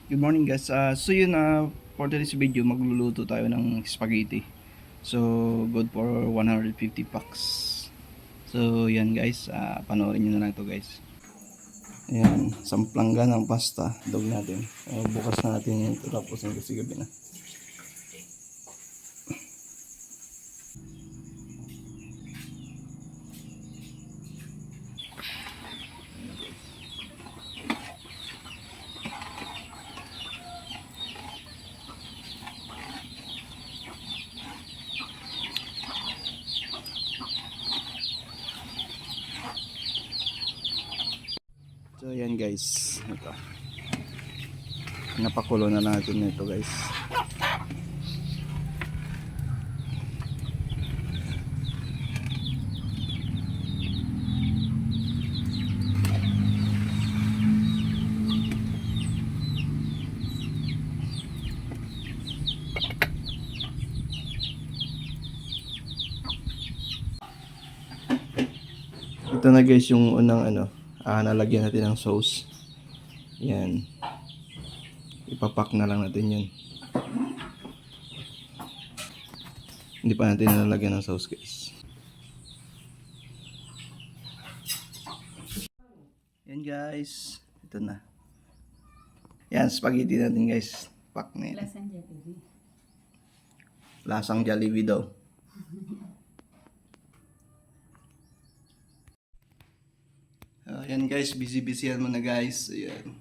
Good morning guys. So yun for today's video magluluto tayo ng spaghetti. So good for 150 packs. So yan guys, panoorin niyo na lang to guys. Ayan, samplangga ng pasta, dog natin. Bukas na natin ito tapos ng kasi gabi na. So yan guys, ito. Napakulo na natin ito guys. Ito na guys yung unang nalagyan natin ng sauce. Yan. Ipapak na lang natin yan. Hindi pa natin nalalagyan ng sauce guys. Yan guys. Ito na. Yan, spaghetti natin guys. Pak na yan. Lasang Jollibee. Lasang Jollibee daw. Yan guys, busy-busy yan muna guys. Ayan.